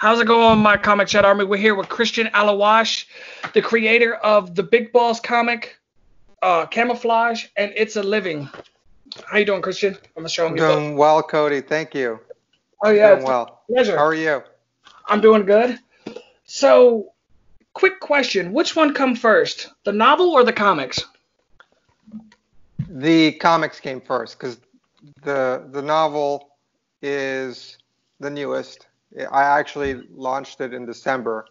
How's it going, my comic chat army? We're here with Cristian Aluas, the creator of the Big Boss comic, Camouflage, and It's a Living. How you doing, Cristian? I'm gonna show him your book. Doing well, Cody. Thank you. Oh yeah, doing well. Pleasure. How are you? I'm doing good. So, quick question: which one come first, the novel or the comics? The comics came first because the novel is the newest. I actually launched it in December,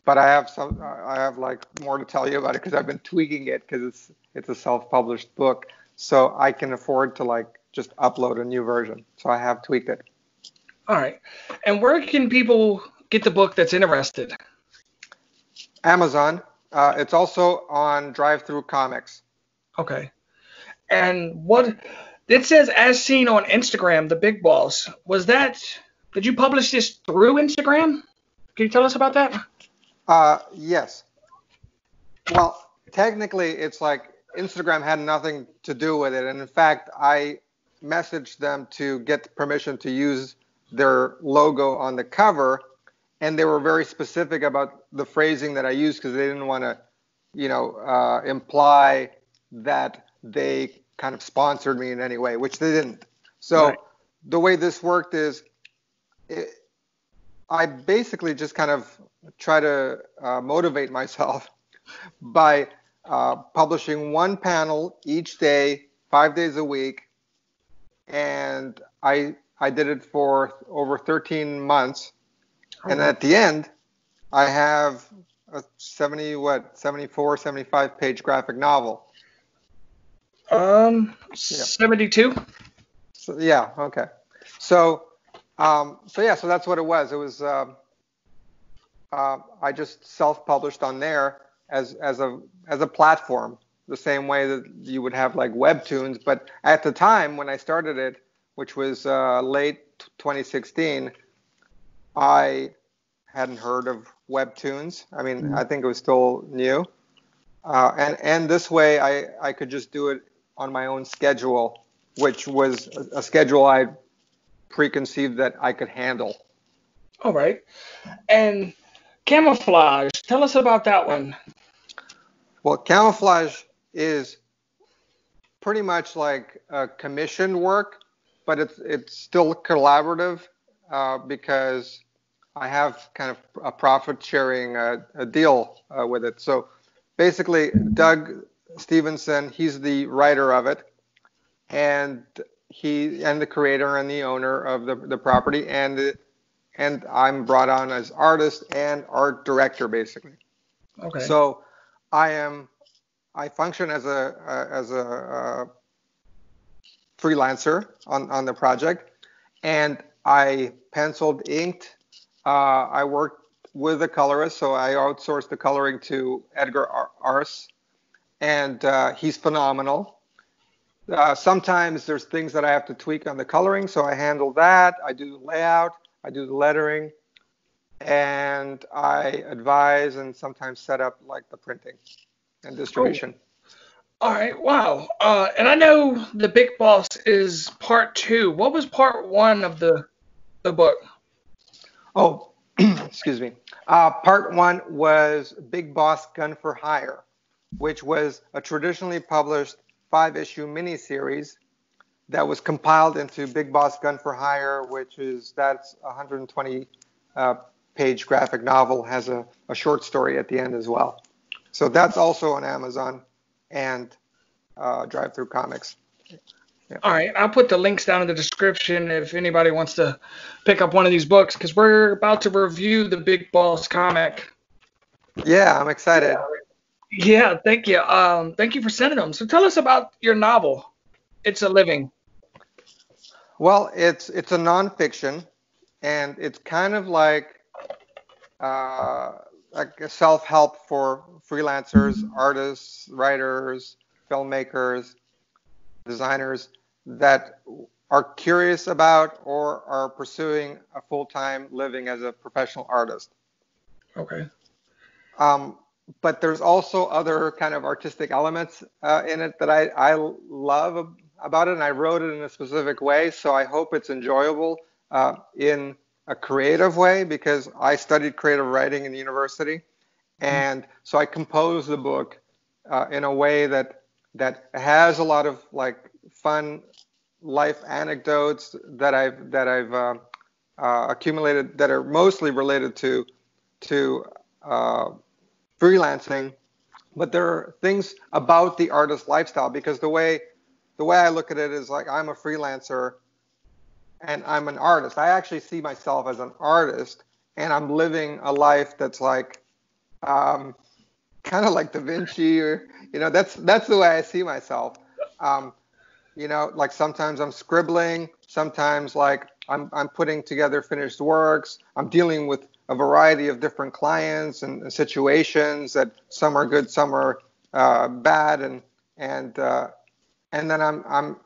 but I have like more to tell you about it because I've been tweaking it because it's a self-published book, so I can afford to like just upload a new version. So I have tweaked it. All right. And where can people get the book that's interested? Amazon. It's also on DriveThruComics. Okay. And what it says as seen on Instagram, the Big Boss, did you publish this through Instagram? Can you tell us about that? Yes. Well, technically, it's like Instagram had nothing to do with it. And in fact, I messaged them to get permission to use their logo on the cover. And they were very specific about the phrasing that I used because they didn't want to, imply that they kind of sponsored me in any way, which they didn't. So Right. The way this worked is I basically just kind of try to motivate myself by publishing one panel each day, 5 days a week. And I did it for over 13 months. And at the end, I have a 74, 75 page graphic novel. 72. So, yeah, okay. So that's what it was. It was I just self-published on there as a platform, the same way that you would have like webtoons. But at the time when I started it, which was late 2016, I hadn't heard of webtoons. I mean, I think it was still new. And this way I could just do it on my own schedule, which was a schedule I preconceived that I could handle. All right. And Camouflage, tell us about that one. Well, Camouflage is pretty much like commissioned work, but it's still collaborative because I have kind of a profit sharing a deal with it. So basically, Doug Stevenson, he's the writer of it, and the creator and the owner of the property, and I'm brought on as artist and art director basically. Okay. So I function as a freelancer on the project, and I penciled, inked. I worked with a colorist, so I outsourced the coloring to Edgar Ars, and he's phenomenal. Sometimes there's things that I have to tweak on the coloring, so I handle that. I do the layout, I do the lettering, and I advise and sometimes set up like the printing and distribution. All right. Wow. And I know the Big Boss is part 2. What was part 1 of the book? Oh, excuse me. Part 1 was Big Boss Gun for Hire, which was a traditionally published 5-issue miniseries that was compiled into Big Boss Gun for Hire, that's a 120 page graphic novel, has a short story at the end as well. So that's also on Amazon and DriveThruComics. Yeah. All right. I'll put the links down in the description if anybody wants to pick up one of these books, because we're about to review the Big Boss comic. Yeah, I'm excited. Yeah, thank you. Thank you for sending them. So tell us about your novel, It's a Living. Well, it's a nonfiction, and it's kind of like a self-help for freelancers, artists, writers, filmmakers, designers that are curious about or are pursuing a full-time living as a professional artist. Okay. But there's also other kind of artistic elements in it that I love about it, and I wrote it in a specific way, so I hope it's enjoyable in a creative way because I studied creative writing in university, and so I composed the book in a way that has a lot of like fun life anecdotes that I've accumulated that are mostly related to freelancing, but there are things about the artist lifestyle because the way I look at it is like I'm a freelancer and I'm an artist. I actually see myself as an artist, and I'm living a life that's like kind of like Da Vinci, or that's the way I see myself. Like sometimes I'm scribbling, sometimes like I'm putting together finished works. I'm dealing with a variety of different clients and situations that some are good, some are bad, and then I'm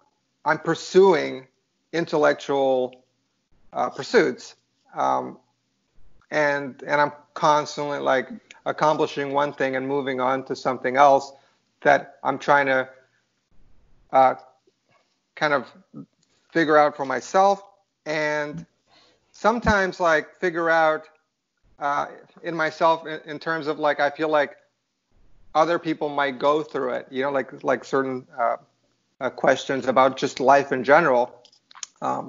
pursuing intellectual pursuits, and I'm constantly like accomplishing one thing and moving on to something else that I'm trying to kind of figure out for myself, and sometimes like figure out in myself in terms of like I feel like other people might go through it, like certain questions about just life in general,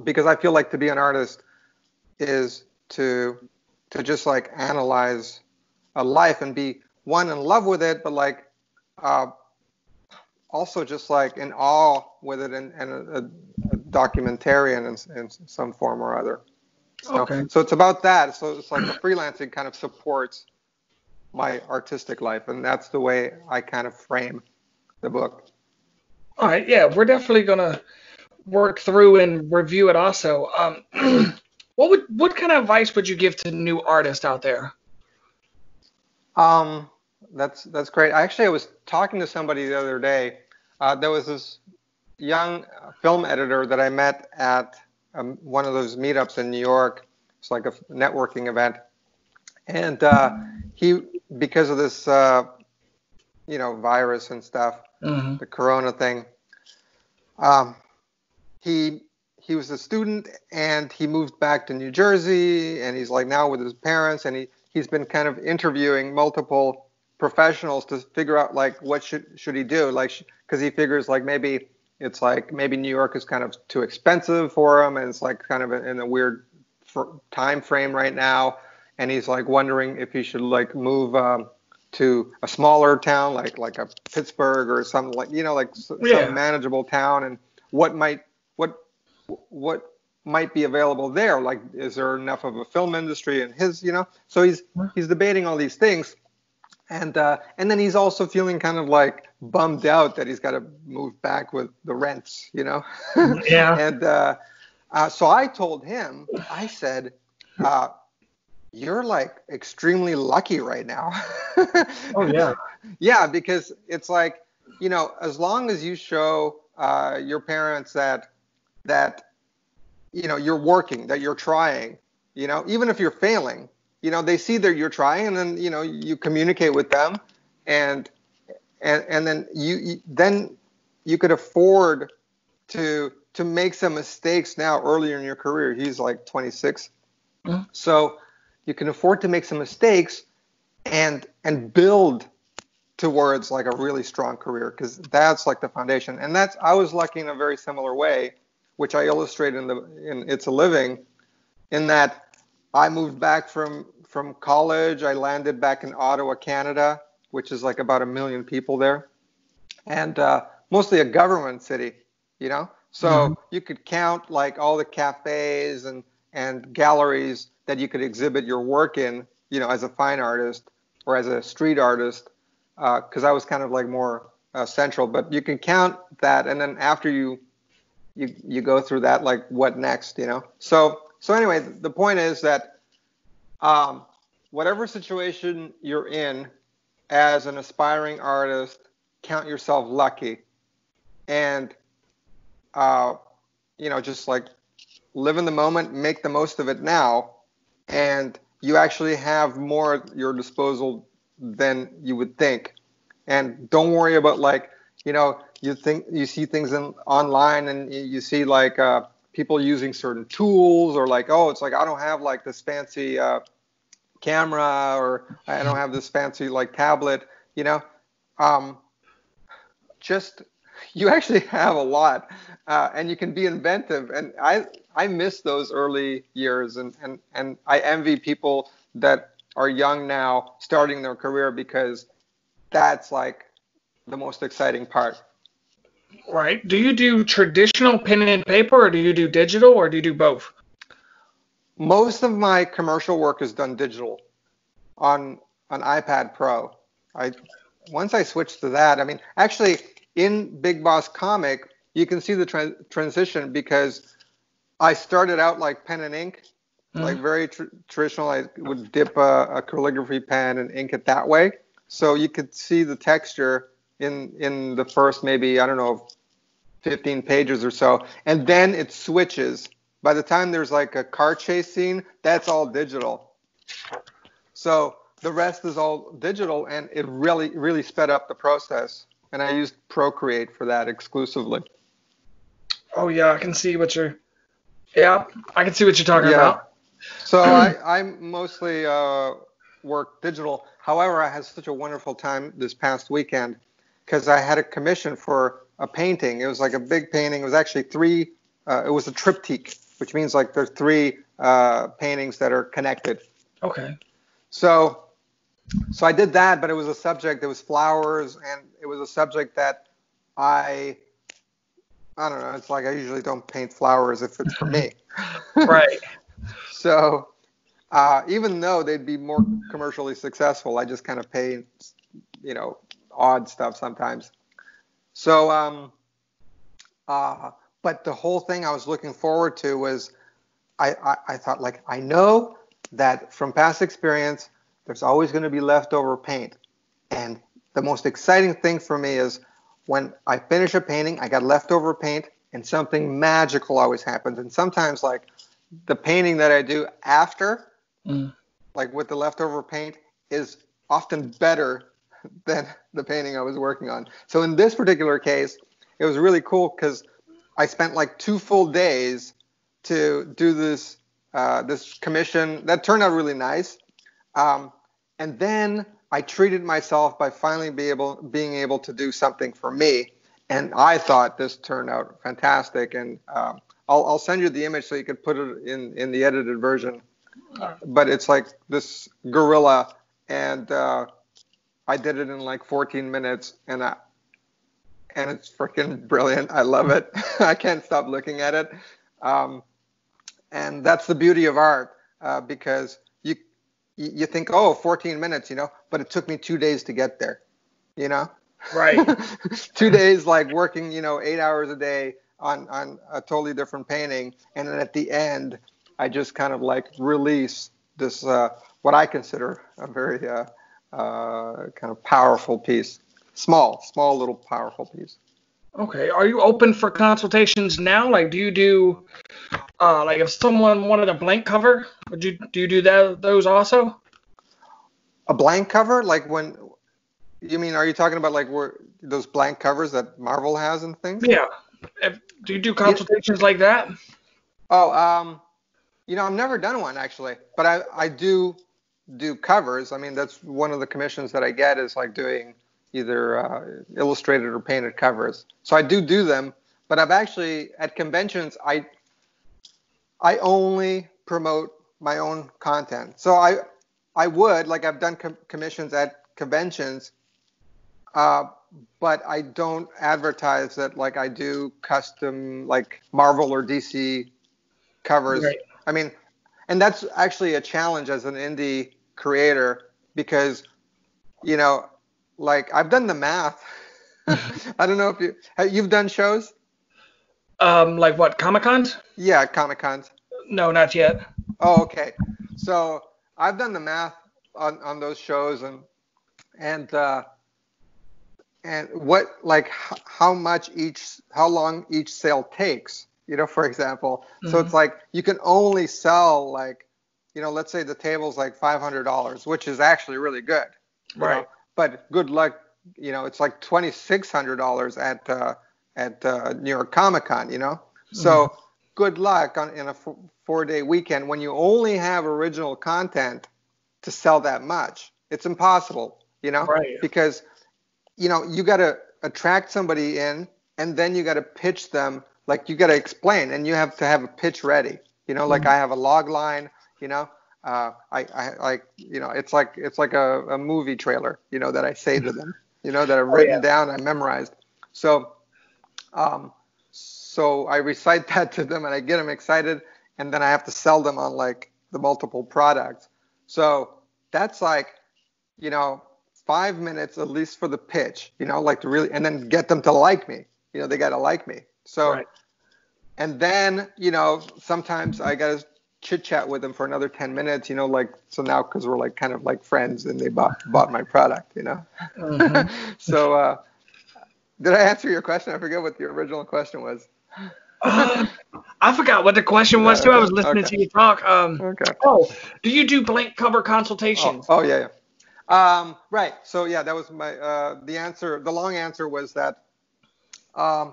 because I feel like to be an artist is to just like analyze a life and be in love with it, but like also just like in awe with it, and a documentarian in some form or other. So it's about that. So it's like the freelancing kind of supports my artistic life, and that's the way I kind of frame the book. All right, yeah, we're definitely gonna work through and review it also. What kind of advice would you give to new artists out there? That's great. I was talking to somebody the other day. There was this young film editor that I met at one of those meetups in New York. It's like a networking event, and he, because of this virus and stuff, the corona thing, he was a student, and he moved back to New Jersey, and he's like now with his parents, and he's been kind of interviewing multiple professionals to figure out like what should he do, like because he figures like maybe New York is kind of too expensive for him, and it's like kind of in a weird time frame right now, and he's like wondering if he should like move to a smaller town like a Pittsburgh or something, like some manageable town, and what might be available there, like is there enough of a film industry in his, so he's debating all these things, and then he's also feeling kind of like bummed out that he's got to move back with the rents, Yeah. And so I told him, I said, you're like extremely lucky right now. Oh yeah. Yeah, because it's like, as long as you show your parents that you're working, that you're trying, even if you're failing, they see that you're trying, and then you communicate with them, and then you could afford to make some mistakes now earlier in your career. He's like 26, so you can afford to make some mistakes and build towards like a really strong career, because that's like the foundation. And I was lucky in a very similar way, which I illustrate in It's a Living, in that I moved back from college. I landed back in Ottawa, Canada, which is like about 1 million people there, and mostly a government city, so you could count like all the cafes and galleries that you could exhibit your work in, as a fine artist or as a street artist, because I was kind of like more central, but you can count that, and then after you go through that, like what next, So anyway, the point is that whatever situation you're in as an aspiring artist, count yourself lucky, and just like live in the moment, make the most of it now, and you actually have more at your disposal than you would think. And don't worry about like, you think you see things online, and you see like people using certain tools, or like, oh, it's like I don't have like this fancy camera, or I don't have this fancy like tablet, you know. Just you actually have a lot, and you can be inventive. And I miss those early years, and I envy people that are young now starting their career, because that's like the most exciting part. Right. Do you do traditional pen and paper, or do you do digital, or do you do both? Most of my commercial work is done digital on an iPad Pro. Once I switched to that, I mean, actually in Big Boss Comic, you can see the transition, because I started out like pen and ink, like very traditional. I would dip a calligraphy pen and ink it that way. So you could see the texture in the first, maybe, I don't know, 15 pages or so. And then it switches. By the time there's like a car chase scene, that's all digital. So the rest is all digital, and it really, really sped up the process. And I used Procreate for that exclusively. Oh yeah, I can see what you're. Yeah, I can see what you're talking about. So I mostly work digital. However, I had such a wonderful time this past weekend, because I had a commission for a painting. It was like a big painting. It was actually three. It was a triptych, which means like there's three paintings that are connected. Okay. So I did that, but it was a subject. It was flowers, and it was a subject that I don't know. It's like I usually don't paint flowers if it's for me. Right. So even though they'd be more commercially successful, I just kind of paint, odd stuff sometimes. So, but the whole thing I was looking forward to was, I thought, like, I know that from past experience, there's always going to be leftover paint. And the most exciting thing for me is when I finish a painting, I got leftover paint, and something magical always happens. And sometimes, like, the painting that I do after, like with the leftover paint, is often better than the painting I was working on. So in this particular case, it was really cool, because I spent like 2 full days to do this commission that turned out really nice. And then I treated myself by finally being able to do something for me. And I thought this turned out fantastic. And I'll send you the image so you could put it in the edited version. But it's like this gorilla, and I did it in like 14 minutes, and it's freaking brilliant. I love it. I can't stop looking at it. And that's the beauty of art, because you think, oh, 14 minutes, but it took me 2 days to get there, Right. 2 days, like working, 8 hours a day on a totally different painting. And then at the end, I just kind of like release this, what I consider a very kind of powerful piece. Small little powerful piece. Okay. Are you open for consultations now? Like, do you do, like, if someone wanted a blank cover, do you do those also? A blank cover? Like when, you mean, are you talking about like those blank covers that Marvel has and things? Yeah. Do you do consultations like that? Oh, I've never done one actually, but I do covers. I mean, that's one of the commissions that I get, is like doing either illustrated or painted covers. So I do them, but I've actually, at conventions, I only promote my own content. So I would, like, I've done commissions at conventions, but I don't advertise that, like, I do custom, like, Marvel or DC covers. Right. I mean, and that's actually a challenge as an indie creator, because, like, I've done the math. I don't know if you've done shows. Like what, Comic-Cons? Yeah, Comic-Cons. No, not yet. Oh, okay. So I've done the math on those shows, and what, like, how long each sale takes, for example. Mm-hmm. So it's like you can only sell, like, let's say the table's like $500, which is actually really good. Right. But good luck, it's like $2,600 at New York Comic Con, So good luck in a 4-day weekend when you only have original content to sell that much. It's impossible, Right. because, you got to attract somebody in, and then you got to pitch them. Like, you got to explain, and you have to have a pitch ready. Like I have a log line. It's like a movie trailer. That I say to them. That I've written down, I memorized. So I recite that to them, and I get them excited, and then I have to sell them on like the multiple products. So that's like, 5 minutes at least for the pitch, like to really, and then get them to like me. They got to like me. So, right. And then, sometimes I got to chit chat with them for another 10 minutes, so now, cause we're like kind of like friends, and they bought my product, Mm-hmm. So, did I answer your question? I forget what the original question was. I forgot what the question was too. I was listening to you talk. Okay. Oh, do you do blank cover consultations? Oh yeah. Right. So yeah, that was my the answer. The long answer was that I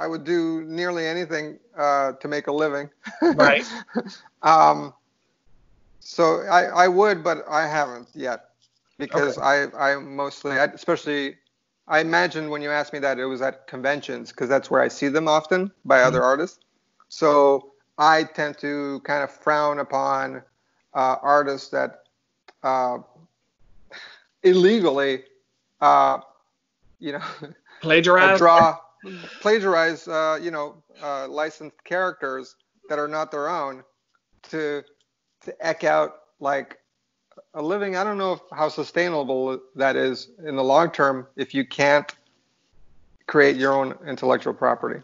would do nearly anything to make a living. Right. So I would, but I haven't yet, because Okay. I mostly, especially, I imagine when you asked me that, it was at conventions, because that's where I see them often by other artists. So I tend to kind of frown upon artists that illegally, Plagiarize? plagiarize, licensed characters that are not their own to eke out like a living. I don't know how sustainable that is in the long term if you can't create your own intellectual property.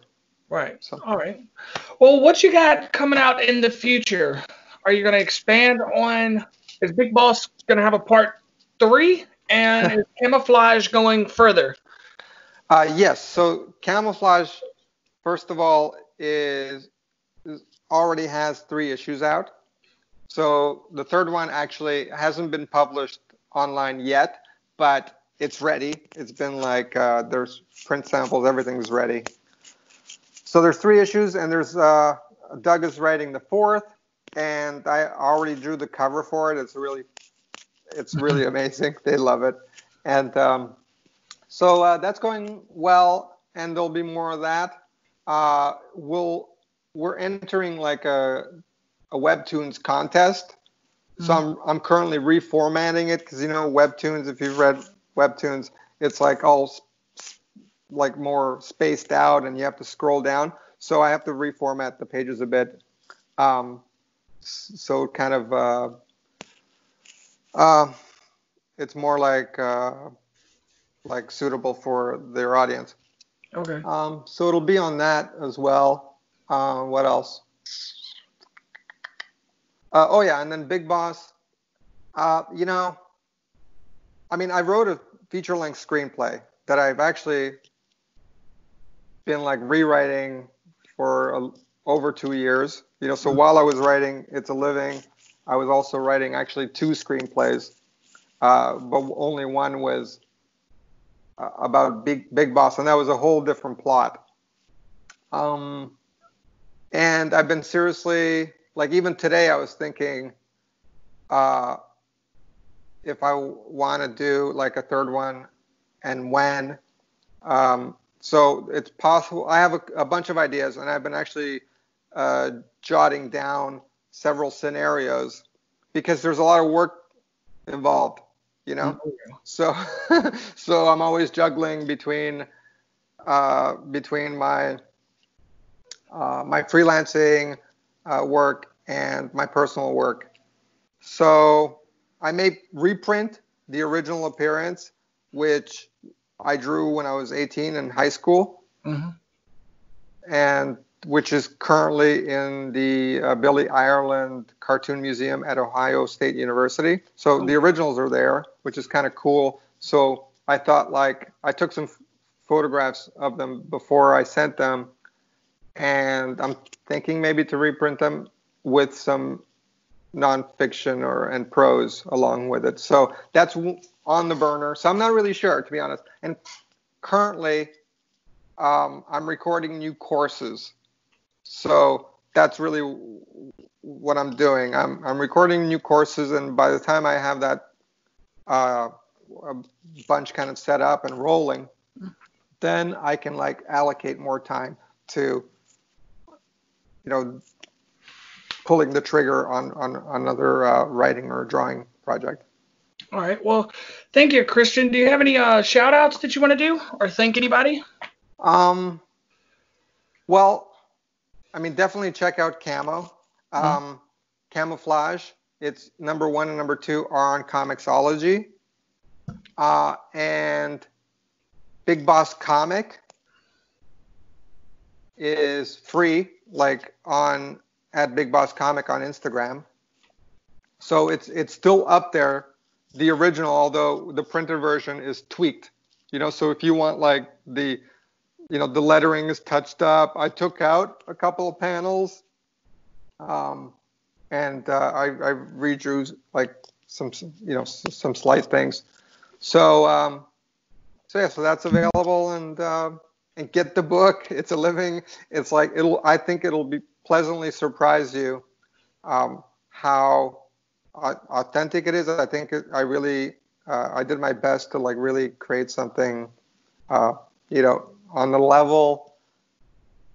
Right. So. All right. Well, what you got coming out in the future? Are you going to expand on? Is Big Boss going to have a part 3? And is Camouflage going further? Yes. So Camouflage, first of all, is already has 3 issues out. So the third one actually hasn't been published online yet, but it's ready. It's been like there's print samples, everything's ready. So there's 3 issues, and there's Doug is writing the 4th, and I already drew the cover for it. It's really amazing. They love it, and so that's going well, and there'll be more of that. We're entering like a Webtoons contest. So I'm currently reformatting it, because Webtoons, if you've read Webtoons, it's like all like more spaced out, and you have to scroll down. So I have to reformat the pages a bit. So kind of it's more like suitable for their audience. Okay. So it'll be on that as well. What else? Oh yeah, and then Big Boss. I wrote a feature-length screenplay that I've actually been like rewriting for over 2 years. So while I was writing It's a Living, I was also writing actually 2 screenplays, but only one was about Big Boss, and that was a whole different plot. And I've been seriously, like even today, I was thinking if I want to do like a third one, and when. So it's possible. I have a bunch of ideas, and I've been actually jotting down several scenarios, because there's a lot of work involved, So so I'm always juggling between my my freelancing work and my personal work. So I may reprint the original appearance, which I drew when I was 18 in high school, and which is currently in the Billy Ireland Cartoon Museum at Ohio State University. So the originals are there, which is kind of cool. So I thought, like, I took some photographs of them before I sent them, and I'm thinking maybe to reprint them with some nonfiction and prose along with it. So that's on the burner. So I'm not really sure, to be honest. And currently, I'm recording new courses. So that's really what I'm doing. I'm recording new courses, and by the time I have that a bunch kind of set up and rolling, then I can like allocate more time to, pulling the trigger on another writing or drawing project. All right. Well, thank you, Christian. Do you have any shout outs that you want to do or thank anybody? Well, I mean, definitely check out Camo. Camouflage. It's number 1 and number 2 are on Comixology. And Big Boss Comic is free, like at Big Boss Comic on Instagram. So it's still up there, the original, although the printed version is tweaked. So if you want like the lettering is touched up. I took out a couple of panels, and I redrew like some slight things. So so that's available, and get the book. It's a living. It's like I think it'll be pleasantly surprise you how authentic it is. I think I did my best to like really create something on the level,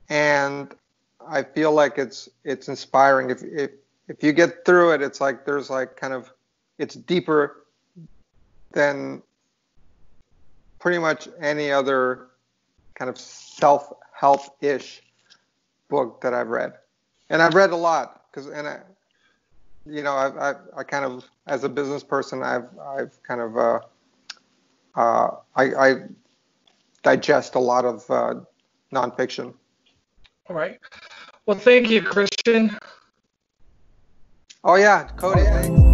and I feel like it's inspiring. If you get through it, it's like there's like kind of, it's deeper than pretty much any other kind of self-help-ish book that I've read. And I've read a lot I kind of, as a business person, I've kind of I digest a lot of nonfiction. All right. Well, thank you, Christian. Oh yeah, Cody, thanks.